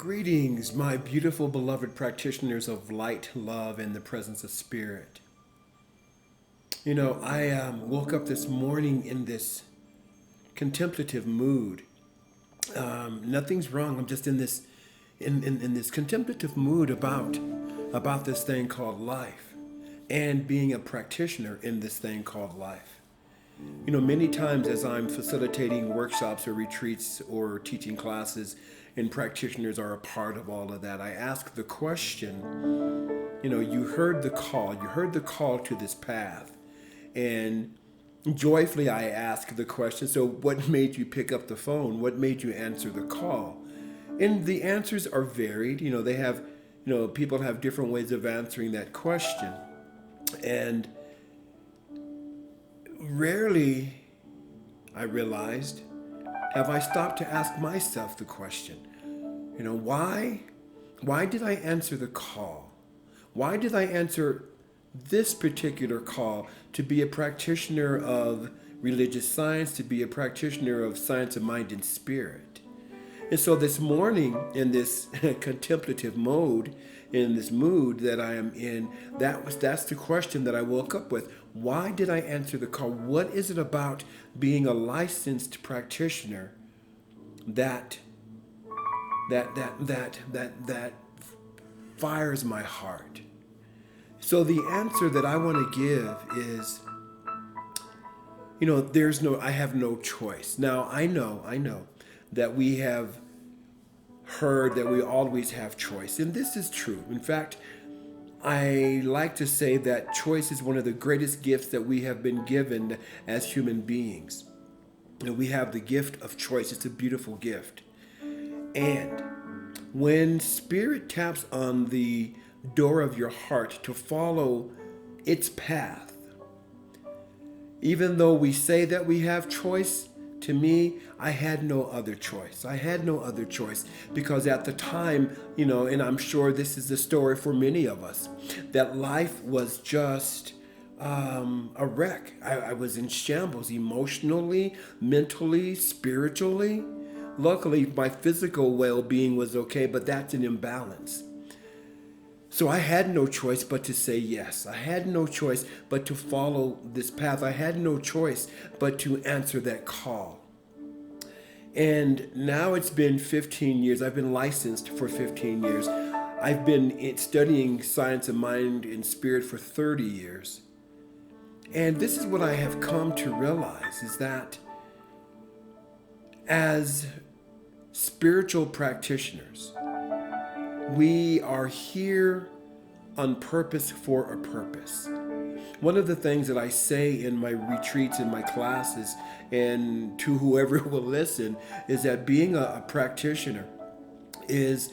Greetings, my beautiful beloved practitioners of light, love, and the presence of spirit. I woke up this morning in this contemplative mood. Nothing's wrong. I'm just in this in this contemplative mood about this thing called life and being a practitioner in this thing called life. Many times as I'm facilitating workshops or retreats or teaching classes, and practitioners are a part of all of that, I ask the question, you heard the call to this path. And joyfully I ask the question, so what made you pick up the phone? What made you answer the call? And the answers are varied. People have different ways of answering that question. And rarely, I realized, have I stopped to ask myself the question, why did I answer the call? Why did I answer this particular call to be a practitioner of religious science, to be a practitioner of science of mind and spirit? And so this morning, in this contemplative mode, in this mood that I am in, that's the question that I woke up with. Why did I answer the call? What is it about being a licensed practitioner that fires my heart? So the answer that I want to give is, I have no choice. Now I know that we have heard that we always have choice, and this is true. In fact, I like to say that choice is one of the greatest gifts that we have been given as human beings. We have the gift of choice. It's a beautiful gift. And when spirit taps on the door of your heart to follow its path, even though we say that we have choice, to me, I had no other choice. I had no other choice because at the time, and I'm sure this is the story for many of us, that life was just a wreck. I was in shambles emotionally, mentally, spiritually. Luckily, my physical well-being was okay, but that's an imbalance. So I had no choice but to say yes. I had no choice but to follow this path. I had no choice but to answer that call. And now it's been 15 years. I've been licensed for 15 years. I've been studying science of mind and spirit for 30 years. And this is what I have come to realize, is that as spiritual practitioners, we are here on purpose for a purpose. One of the things that I say in my retreats, in my classes, and to whoever will listen, is that being a practitioner is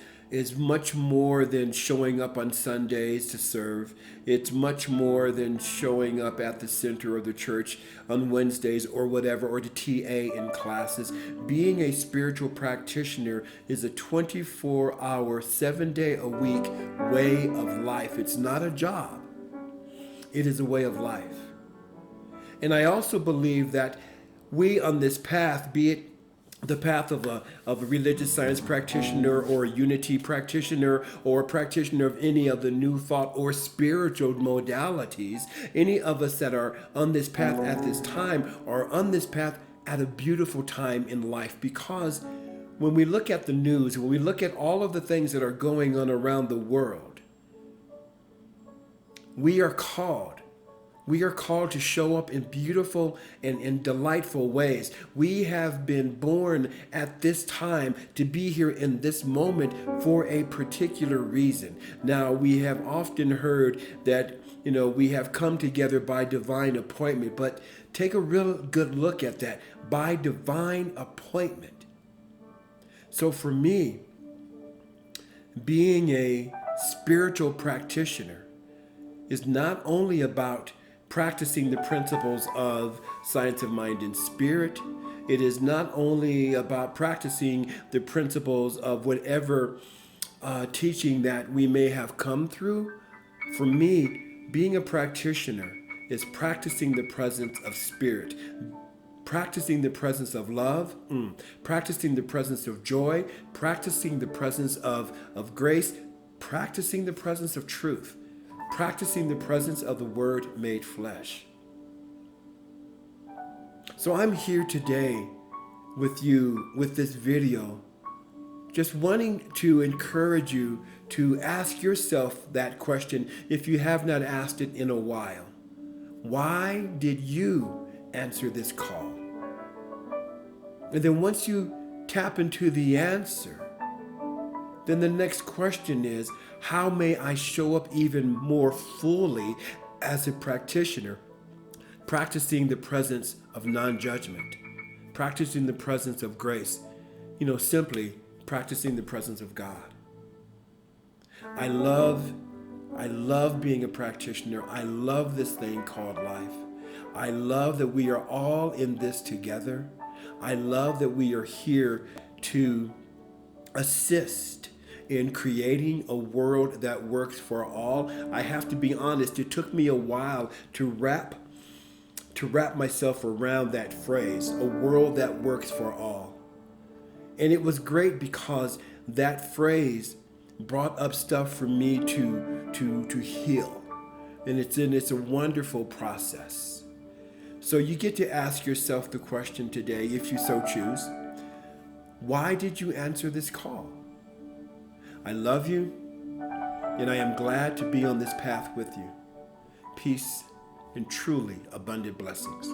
much more than showing up on Sundays to serve. It's much more than showing up at the center of the church on Wednesdays or whatever, or to TA in classes. Being a spiritual practitioner is a 24-hour, 7-day-a-week way of life. It's not a job. It is a way of life. And I also believe that we on this path, be it the path of a religious science practitioner or a unity practitioner or a practitioner of any of the new thought or spiritual modalities, any of us that are on this path at this time are on this path at a beautiful time in life. Because when we look at the news, when we look at all of the things that are going on around the world, we are called to show up in beautiful and in delightful ways. We have been born at this time to be here in this moment for a particular reason. Now, we have often heard that, we have come together by divine appointment, but take a real good look at that. By divine appointment. So for me, being a spiritual practitioner is not only about practicing the principles of science of mind and spirit. It is not only about practicing the principles of whatever teaching that we may have come through. For me, being a practitioner is practicing the presence of spirit, practicing the presence of love, practicing the presence of joy, practicing the presence of grace, practicing the presence of truth, practicing the presence of the Word made flesh. So I'm here today with you with this video, just wanting to encourage you to ask yourself that question if you have not asked it in a while. Why did you answer this call? And then once you tap into the answer, then the next question is, how may I show up even more fully as a practitioner, practicing the presence of non-judgment, practicing the presence of grace, simply practicing the presence of God. I love being a practitioner. I love this thing called life. I love that we are all in this together. I love that we are here to assist in creating a world that works for all. I have to be honest, it took me a while to wrap myself around that phrase, a world that works for all. And it was great because that phrase brought up stuff for me to heal. And it's a wonderful process. So you get to ask yourself the question today, if you so choose, why did you answer this call? I love you, and I am glad to be on this path with you. Peace and truly abundant blessings.